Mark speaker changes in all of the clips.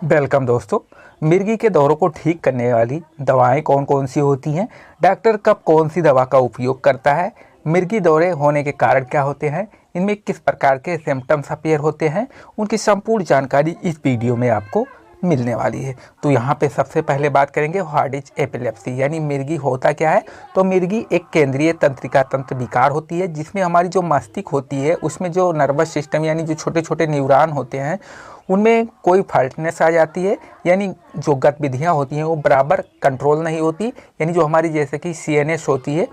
Speaker 1: Welcome दोस्तों। मिर्गी के दौरों को ठीक करने वाली दवाएं कौन कौन सी होती हैं, डॉक्टर कब कौन सी दवा का उपयोग करता है, मिर्गी दौरे होने के कारण क्या होते हैं, इनमें किस प्रकार के सिम्टम्स अपीयर होते हैं, उनकी संपूर्ण जानकारी इस वीडियो में आपको मिलने वाली है। तो यहाँ पे सबसे पहले बात करेंगे व्हाट इज एपिलेप्सी, यानी मिर्गी होता क्या है। तो मिर्गी एक केंद्रीय तंत्रिका तंत्र विकार होती है जिसमें हमारी जो मस्तिष्क होती है उसमें जो नर्वस सिस्टम यानी जो छोटे छोटे न्यूरॉन होते हैं उनमें कोई फॉल्टनेस आ जाती है, यानी जो गतिविधियाँ होती हैं वो बराबर कंट्रोल नहीं होती। यानी जो हमारी जैसे कि CNS होती है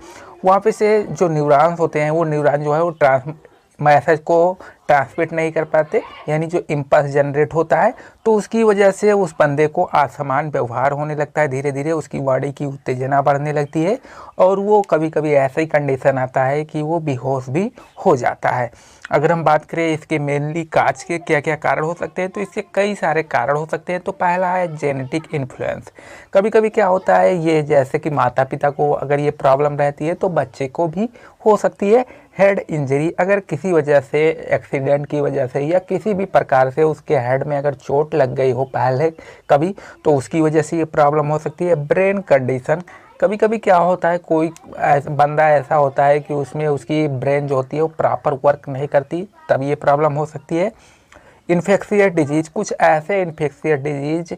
Speaker 1: वहाँ पे से जो न्यूरॉन्स होते हैं वो न्यूरॉन जो है वो मैसेज को ट्रांसमिट नहीं कर पाते, यानी जो इम्पल्स जनरेट होता है तो उसकी वजह से उस बंदे को असमान व्यवहार होने लगता है। धीरे धीरे उसकी बॉडी की उत्तेजना बढ़ने लगती है और वो कभी कभी ऐसा ही कंडीशन आता है कि वो बेहोश भी हो जाता है। अगर हम बात करें इसके मेनली काज के क्या क्या कारण हो सकते हैं तो इसके कई सारे कारण हो सकते हैं। तो पहला है जेनेटिक इन्फ्लुएंस। कभी कभी क्या होता है ये जैसे कि माता पिता को अगर ये प्रॉब्लम रहती है तो बच्चे को भी हो सकती है। हेड इंजरी, अगर किसी वजह से एक्सीडेंट की वजह से या किसी भी प्रकार से उसके हेड में अगर चोट लग गई हो पहले कभी तो उसकी वजह से ये प्रॉब्लम हो सकती है। ब्रेन कंडीशन, कभी कभी क्या होता है कोई बंदा ऐसा होता है कि उसमें उसकी ब्रेन जो होती है वो प्रॉपर वर्क नहीं करती, तब ये प्रॉब्लम हो सकती है। इन्फेक्शियस डिजीज, कुछ ऐसे इन्फेक्शियस डिजीज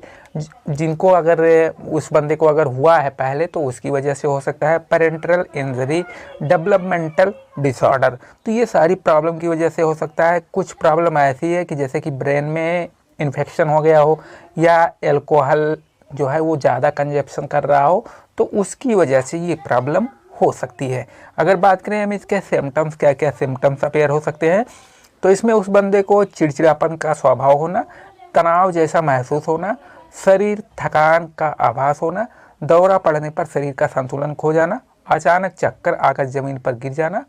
Speaker 1: जिनको अगर उस बंदे को अगर हुआ है पहले तो उसकी वजह से हो सकता है। पेरेंटल इंजरी, डेवलपमेंटल डिसऑर्डर, तो ये सारी प्रॉब्लम की वजह से हो सकता है। कुछ प्रॉब्लम ऐसी है कि जैसे कि ब्रेन में इन्फेक्शन हो गया हो या अल्कोहल जो है वो ज़्यादा कंजप्शन कर रहा हो तो उसकी वजह से ये प्रॉब्लम हो सकती है। अगर बात करें हम इसके सिम्टम्स, क्या क्या सिम्टम्स अपीयर हो सकते हैं, तो इसमें उस बंदे को चिड़चिड़ापन का स्वभाव होना, तनाव जैसा महसूस होना, शरीर थकान का आभास होना, दौरा पड़ने पर शरीर का संतुलन खो जाना, अचानक चक्कर आकर ज़मीन पर गिर जाना,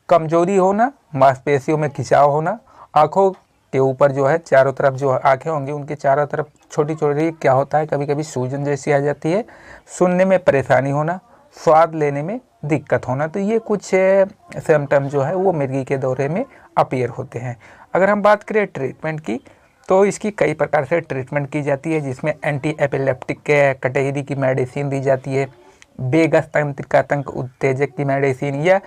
Speaker 1: कमजोरी होना, मांसपेशियों में खिंचाव होना, आँखों के ऊपर जो है चारों तरफ जो आँखें होंगी उनके चारों तरफ छोटी छोटी क्या होता है कभी कभी सूजन जैसी आ जाती है, सुनने में परेशानी होना, स्वाद लेने में दिक्कत होना। तो ये कुछ सिम्टम जो है वो मिर्गी के दौरे में अपीयर होते हैं। अगर हम बात करें ट्रीटमेंट की तो इसकी कई प्रकार से ट्रीटमेंट की जाती है जिसमें एंटी एपिलेप्टिक कैटेगरी की मेडिसिन दी जाती है, बेगस तंत्रिका तंत्र उत्तेजक की मेडिसिन या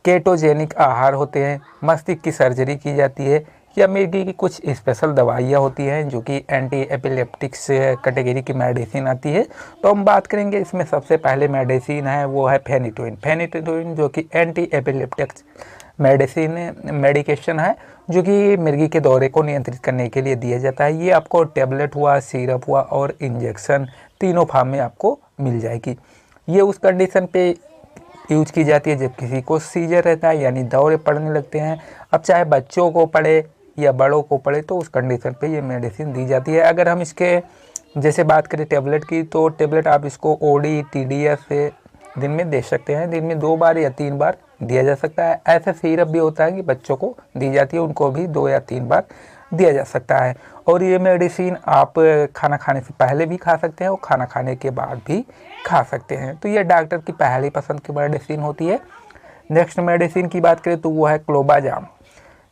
Speaker 1: केटोजेनिक आहार होते हैं, मस्तिष्क की सर्जरी की जाती है या मिर्गी की कुछ स्पेशल दवाइयाँ होती हैं जो कि एंटी एपिलेप्टिक्स कैटेगरी की मेडिसिन आती है। तो हम बात करेंगे इसमें सबसे पहले मेडिसिन है वो है फेनिटोइन। फेनिटोइन जो कि एंटी एपिलेप्टिक्स मेडिकेशन है जो कि मिर्गी के दौरे को नियंत्रित करने के लिए दिया जाता है। ये आपको टेबलेट हुआ, सिरप हुआ और इंजेक्शन तीनों फॉर्म में आपको मिल जाएगी। ये उस कंडीशन पे यूज की जाती है जब किसी को सीजर रहता है यानी दौरे पड़ने लगते हैं। अब चाहे बच्चों को पड़े या बड़ों को पड़े तो उस कंडीशन पे ये मेडिसिन दी जाती है। अगर हम इसके जैसे बात करें टेबलेट की तो टेबलेट आप इसको OD TDS से दिन में दे सकते हैं, दिन में 2 बार या 3 बार दिया जा सकता है। ऐसा सिरप भी होता है कि बच्चों को दी जाती है, उनको भी 2 या 3 बार दिया जा सकता है। और ये मेडिसिन आप खाना खाने से पहले भी खा सकते हैं और खाना खाने के बाद भी खा सकते हैं। तो ये डॉक्टर की पहली पसंद की मेडिसिन होती है। नेक्स्ट मेडिसिन की बात करें तो वो है क्लोबाजाम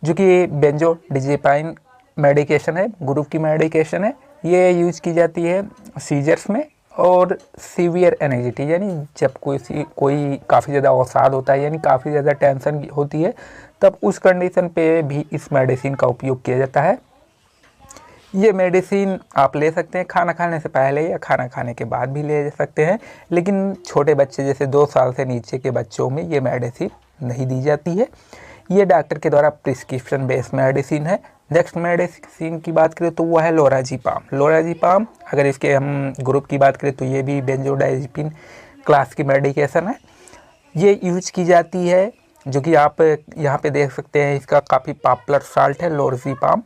Speaker 1: जो कि बेंजोडिज़ेपाइन मेडिकेशन है, ग्रुप की मेडिकेशन है। ये यूज की जाती है सीजर्स में और सीवियर एंजाइटी, यानी जब कोई काफ़ी ज़्यादा अवसाद होता है यानी काफ़ी ज़्यादा टेंशन होती है तब उस कंडीशन पे भी इस मेडिसिन का उपयोग किया जाता है। ये मेडिसिन आप ले सकते हैं खाना खाने से पहले या खाना खाने के बाद भी ले सकते हैं, लेकिन छोटे बच्चे जैसे 2 साल से नीचे के बच्चों में ये मेडिसिन नहीं दी जाती है। ये डॉक्टर के द्वारा प्रिस्क्रिप्शन बेस्ड मेडिसिन है। नेक्स्ट मेडिसिन की बात करें तो वो है लोराज़ेपाम। लोराज़ेपाम अगर इसके हम ग्रुप की बात करें तो ये भी बेंजोडाइज़ेपिन क्लास की मेडिकेशन है। ये यूज की जाती है जो कि आप यहाँ पे देख सकते हैं, इसका काफ़ी पॉपुलर साल्ट है लोराज़ेपाम।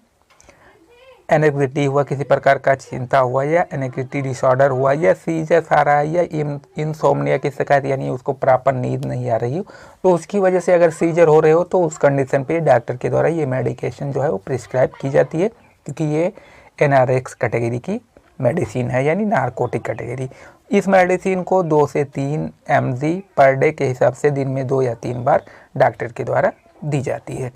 Speaker 1: एनेक्सिटी हुआ, किसी प्रकार का चिंता हुआ या एनेक्सिटी डिसऑर्डर हुआ या सीजर्स आ रहा है या इंसोम्निया की शिकायत यानी उसको प्रॉपर नींद नहीं आ रही हो तो उसकी वजह से अगर सीजर हो रहे हो तो उस कंडीशन पे डॉक्टर के द्वारा ये मेडिकेशन जो है वो प्रिस्क्राइब की जाती है क्योंकि ये NRX कैटेगरी की मेडिसिन है यानी नारकोटिक कैटेगरी। इस मेडिसिन को 2 से 3 mg पर डे के हिसाब से दिन में 2 या 3 बार डॉक्टर के द्वारा दी जाती है।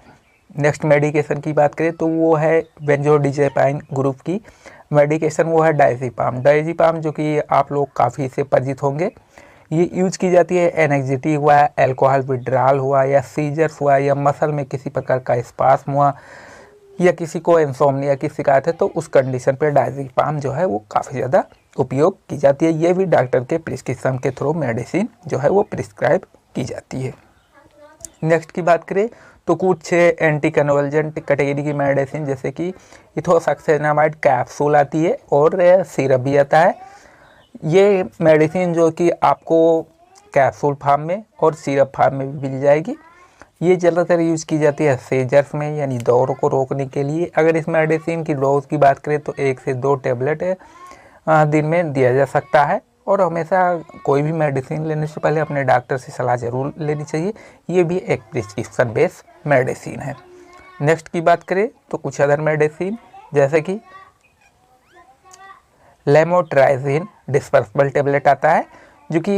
Speaker 1: नेक्स्ट मेडिकेशन की बात करें तो वो है बेंजोडिज़ेपाइन ग्रुप की मेडिकेशन वो है डायज़ेपाम। डायज़ेपाम जो कि आप लोग काफ़ी से परिचित होंगे, ये यूज की जाती है एनेक्सिटी हुआ, अल्कोहल विड्रॉल हुआ, या सीजर्स हुआ, या मसल में किसी प्रकार का स्पास्म हुआ, या किसी को इंसोम्निया की शिकायत है तो उस कंडीशन पे डायज़ेपाम जो है वो काफ़ी ज़्यादा उपयोग की जाती है। ये भी डॉक्टर के प्रिस्क्रिप्शन के थ्रू मेडिसिन जो है वो प्रिस्क्राइब की जाती है। नेक्स्ट की बात करें तो कुछ एंटी कन्वल्जेंट कैटेगरी की मेडिसिन जैसे कि इथोसक्सेनामाइड कैप्सूल आती है और सिरप भी आता है। ये मेडिसिन जो कि आपको कैप्सूल फार्म में और सिरप फार्म में भी मिल जाएगी। ये ज़्यादातर यूज़ की जाती है सीजर्स में, यानी दौरों को रोकने के लिए। अगर इस मेडिसिन की डोज की बात करें तो 1 से 2 टेबलेट दिन में दिया जा सकता है, और हमेशा कोई भी मेडिसिन लेने से पहले अपने डॉक्टर से सलाह ज़रूर लेनी चाहिए। ये भी एक प्रिस्क्रिप्शन बेस्ड मेडिसिन है। नेक्स्ट की बात करें तो कुछ अदर मेडिसिन जैसे कि लेमोट्राइजिन डिस्पर्सिबल टेबलेट आता है, जो कि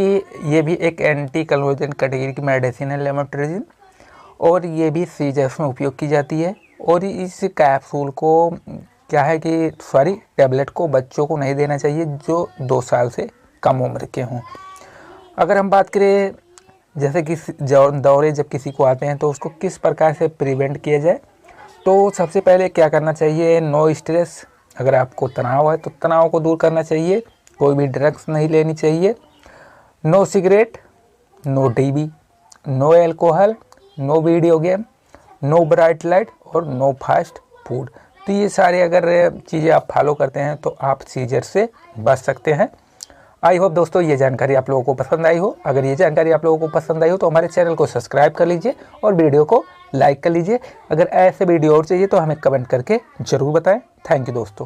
Speaker 1: ये भी एक एंटी कन्वर्जेंट कैटेगरी की मेडिसिन है लेमोट्राइजिन, और ये भी सीजर्स में उपयोग की जाती है। और इस कैप्सूल को क्या है कि टेबलेट को बच्चों को नहीं देना चाहिए जो 2 साल से कम उम्र के हों। अगर हम बात करें जैसे कि दौरे जब किसी को आते हैं तो उसको किस प्रकार से प्रिवेंट किया जाए, तो सबसे पहले क्या करना चाहिए, नो स्ट्रेस। अगर आपको तनाव है तो तनाव को दूर करना चाहिए, कोई भी ड्रग्स नहीं लेनी चाहिए, no cigarette, no TV, no alcohol, no video game, no bright light और नो फास्ट फूड। तो ये सारे अगर चीज़ें आप फॉलो करते हैं तो आप सीजर से बच सकते हैं। आई होप दोस्तों ये जानकारी आप लोगों को पसंद आई हो। अगर ये जानकारी आप लोगों को पसंद आई हो तो हमारे चैनल को सब्सक्राइब कर लीजिए और वीडियो को लाइक कर लीजिए। अगर ऐसे वीडियो और चाहिए तो हमें कमेंट करके ज़रूर बताएं। थैंक यू दोस्तों।